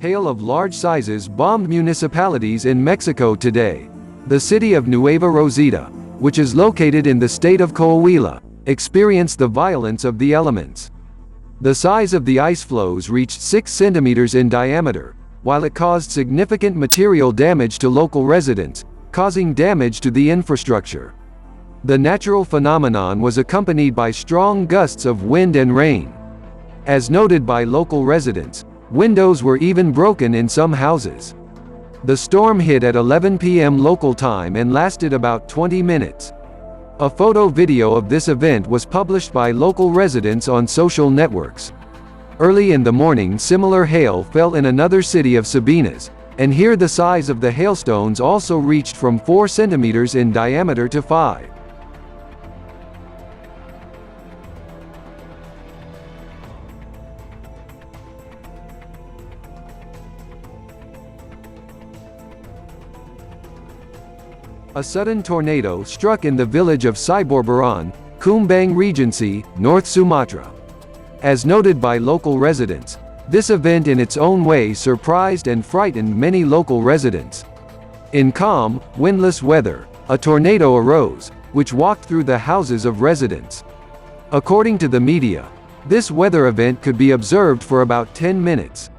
hail of large sizes bombed municipalities in Mexico today. The city of Nueva Rosita, which is located in the state of Coahuila, experienced the violence of the elements. The size of the ice floes reached 6 centimeters in diameter, while it caused significant material damage to local residents, causing damage to the infrastructure. The natural phenomenon was accompanied by strong gusts of wind and rain. As noted by local residents, windows were even broken in some houses. The storm hit at 11 p.m. local time and lasted about 20 minutes. A photo video of this event was published by local residents on social networks. Early in the morning, similar hail fell in another city of Sabinas, and here the size of the hailstones also reached from 4 centimeters in diameter to 5. A sudden tornado struck in the village of Siborboron, Khumbang Regency, North Sumatra. As noted by local residents, this event in its own way surprised and frightened many local residents. In calm, windless weather, a tornado arose, which walked through the houses of residents. According to the media, this weather event could be observed for about 10 minutes.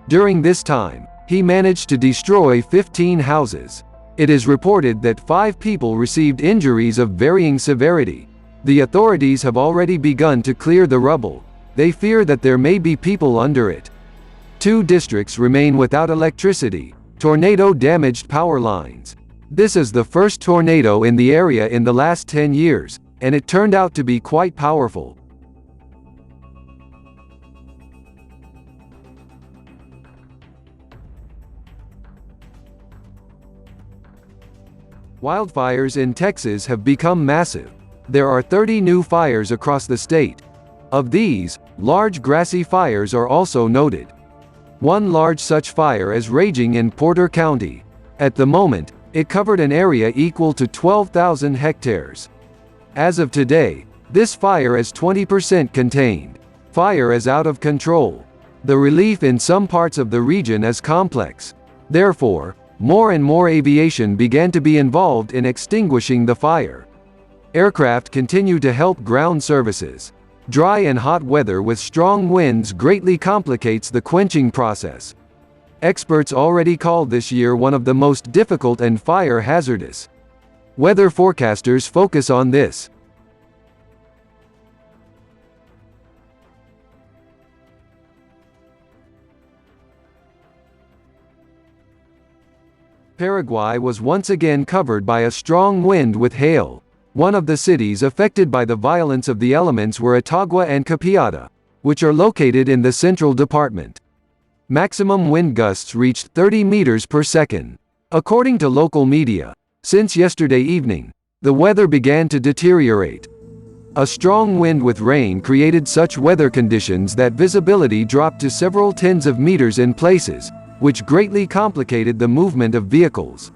During this time, he managed to destroy 15 houses. It is reported that 5 people received injuries of varying severity. The authorities have already begun to clear the rubble. They fear that there may be people under it. 2 districts remain without electricity. Tornado damaged power lines. This is the first tornado in the area in the last 10 years, and it turned out to be quite powerful. Wildfires in Texas have become massive. There are 30 new fires across the state. Of these, large grassy fires are also noted. One large such fire is raging in Porter County. At the moment, it covered an area equal to 12,000 hectares. As of today, this fire is 20% contained. Fire is out of control. The relief in some parts of the region is complex. Therefore, more and more aviation began to be involved in extinguishing the fire. Aircraft continue to help ground services. Dry and hot weather with strong winds greatly complicates the quenching process. Experts already called this year one of the most difficult and fire hazardous. Weather forecasters focus on this. Paraguay was once again covered by a strong wind with hail. One of the cities affected by the violence of the elements were Atagua and Capiata, which are located in the central department. Maximum wind gusts reached 30 meters per second. According to local media, since yesterday evening, the weather began to deteriorate. A strong wind with rain created such weather conditions that visibility dropped to several tens of meters in places, which greatly complicated the movement of vehicles.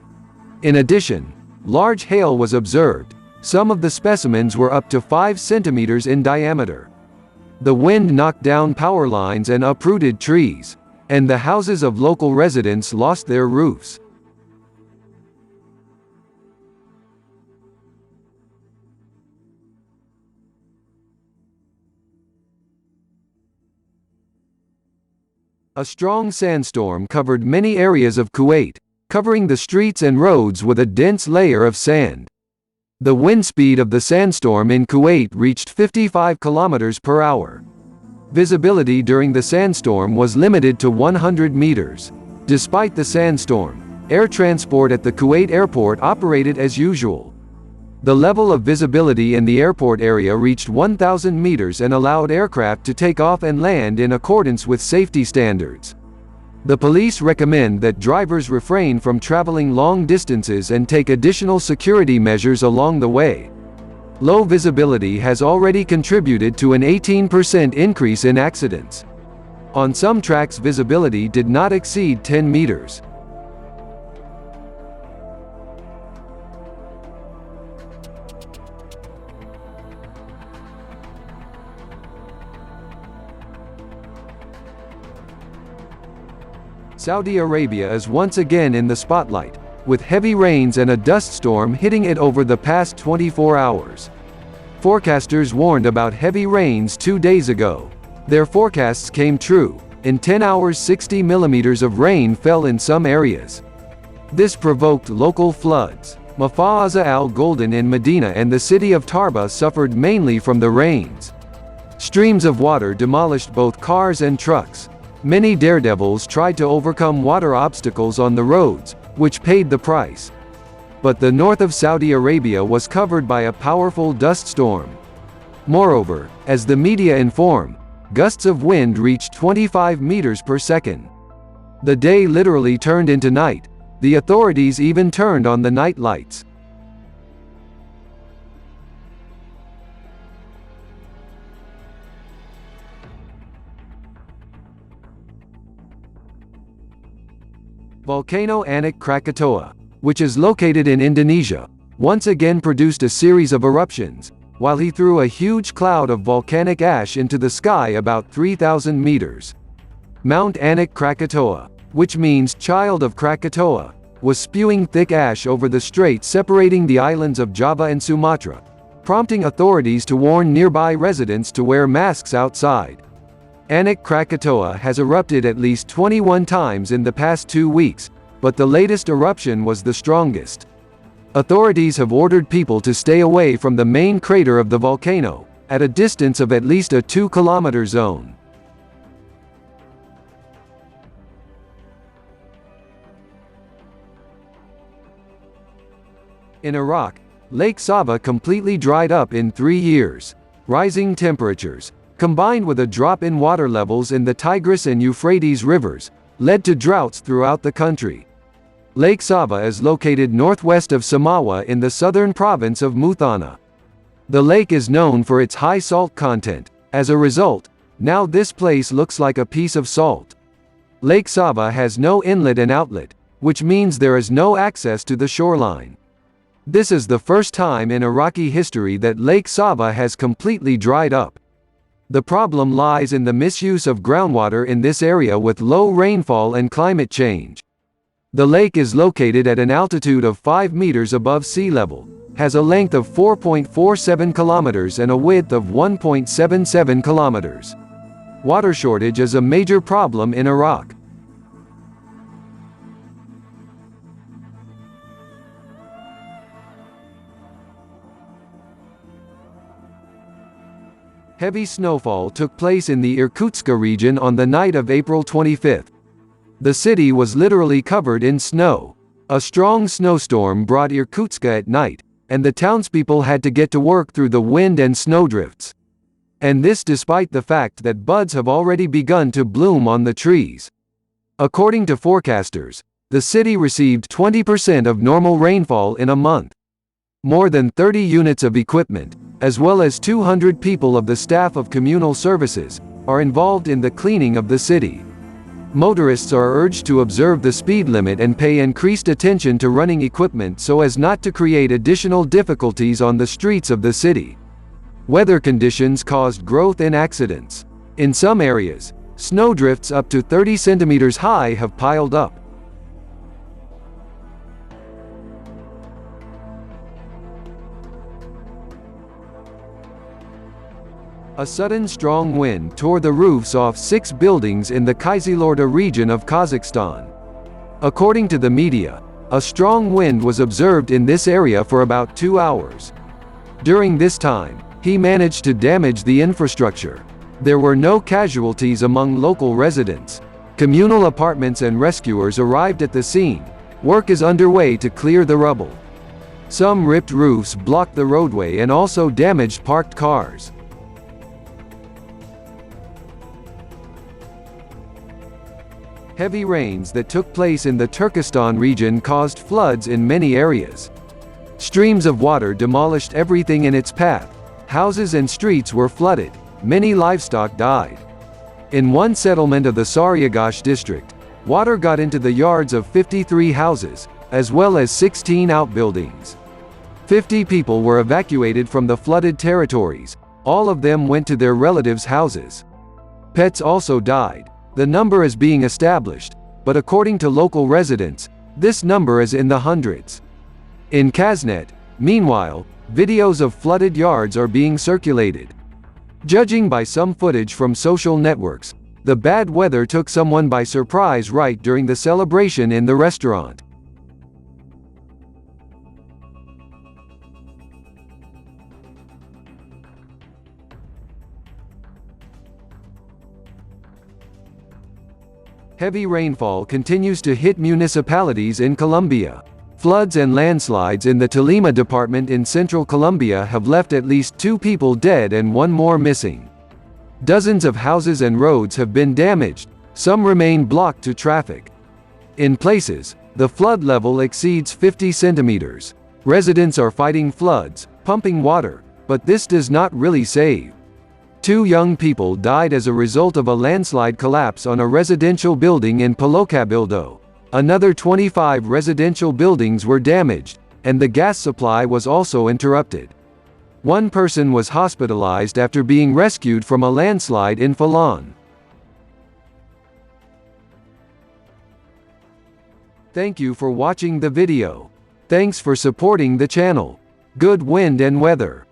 In addition, large hail was observed. Some of the specimens were up to 5 centimeters in diameter. The wind knocked down power lines and uprooted trees, and the houses of local residents lost their roofs. A strong sandstorm covered many areas of Kuwait, covering the streets and roads with a dense layer of sand. The wind speed of the sandstorm in Kuwait reached 55 kilometers per hour. Visibility during the sandstorm was limited to 100 meters. Despite the sandstorm, air transport at the Kuwait airport operated as usual. The level of visibility in the airport area reached 1,000 meters and allowed aircraft to take off and land in accordance with safety standards. The police recommend that drivers refrain from traveling long distances and take additional security measures along the way. Low visibility has already contributed to an 18% increase in accidents. On some tracks, visibility did not exceed 10 meters. Saudi Arabia is once again in the spotlight, with heavy rains and a dust storm hitting it over the past 24 hours. Forecasters warned about heavy rains 2 days ago. Their forecasts came true. In 10 hours 60 millimeters of rain fell in some areas. This provoked local floods. Mafaza al-Golden in Medina and the city of Tarba suffered mainly from the rains. Streams of water demolished both cars and trucks. Many daredevils tried to overcome water obstacles on the roads, which paid the price. But the north of Saudi Arabia was covered by a powerful dust storm. Moreover, as the media inform, gusts of wind reached 25 meters per second. The day literally turned into night. The authorities even turned on the night lights. Volcano Anak Krakatoa, which is located in Indonesia, once again produced a series of eruptions, while he threw a huge cloud of volcanic ash into the sky about 3,000 meters. Mount Anak Krakatoa, which means Child of Krakatoa, was spewing thick ash over the strait separating the islands of Java and Sumatra, prompting authorities to warn nearby residents to wear masks outside. Anak Krakatoa has erupted at least 21 times in the past 2 weeks, but the latest eruption was the strongest. Authorities have ordered people to stay away from the main crater of the volcano, at a distance of at least a 2-kilometer zone. In Iraq, Lake Sava completely dried up in 3 years. Rising temperatures, combined with a drop in water levels in the Tigris and Euphrates rivers, led to droughts throughout the country. Lake Sava is located northwest of Samawa in the southern province of Muthana. The lake is known for its high salt content. As a result, now this place looks like a piece of salt. Lake Sava has no inlet and outlet, which means there is no access to the shoreline. This is the first time in Iraqi history that Lake Sava has completely dried up. The problem lies in the misuse of groundwater in this area with low rainfall and climate change. The lake is located at an altitude of 5 meters above sea level, has a length of 4.47 kilometers and a width of 1.77 kilometers. Water shortage is a major problem in Iraq. Heavy snowfall took place in the Irkutsk region on the night of April 25. The city was literally covered in snow. A strong snowstorm brought Irkutsk at night, and the townspeople had to get to work through the wind and snowdrifts. And this despite the fact that buds have already begun to bloom on the trees. According to forecasters, the city received 20% of normal rainfall in a month. More than 30 units of equipment, as well as 200 people of the staff of communal services, are involved in the cleaning of the city. Motorists are urged to observe the speed limit and pay increased attention to running equipment so as not to create additional difficulties on the streets of the city. Weather conditions caused growth in accidents. In some areas, snowdrifts up to 30 centimeters high have piled up. A sudden strong wind tore the roofs off 6 buildings in the Kyzylourda region of Kazakhstan. According to the media, a strong wind was observed in this area for about 2 hours. During this time, he managed to damage the infrastructure. There were no casualties among local residents. Communal apartments and rescuers arrived at the scene. Work is underway to clear the rubble. Some ripped roofs blocked the roadway and also damaged parked cars. Heavy rains that took place in the Turkestan region caused floods in many areas. Streams of water demolished everything in its path. Houses and streets were flooded. Many livestock died. In one settlement of the Saryagash district, water got into the yards of 53 houses, as well as 16 outbuildings. 50 people were evacuated from the flooded territories. All of them went to their relatives' houses. Pets also died. The number is being established. but according to local residents, this number is in the hundreds. In KAZNet, meanwhile, videos of flooded yards are being circulated. Judging by some footage from social networks, the bad weather took someone by surprise right during the celebration in the restaurant. Heavy rainfall continues to hit municipalities in Colombia. Floods and landslides in the Tolima department in central Colombia have left at least 2 people dead and 1 more missing. Dozens of houses and roads have been damaged, some remain blocked to traffic. In places, the flood level exceeds 50 centimeters. Residents are fighting floods, pumping water, but this does not really save. 2 young people died as a result of a landslide collapse on a residential building in Palocabildo. Another 25 residential buildings were damaged, and the gas supply was also interrupted. 1 person was hospitalized after being rescued from a landslide in Falan. Thank you for watching the video. Thanks for supporting the channel. Good wind and weather.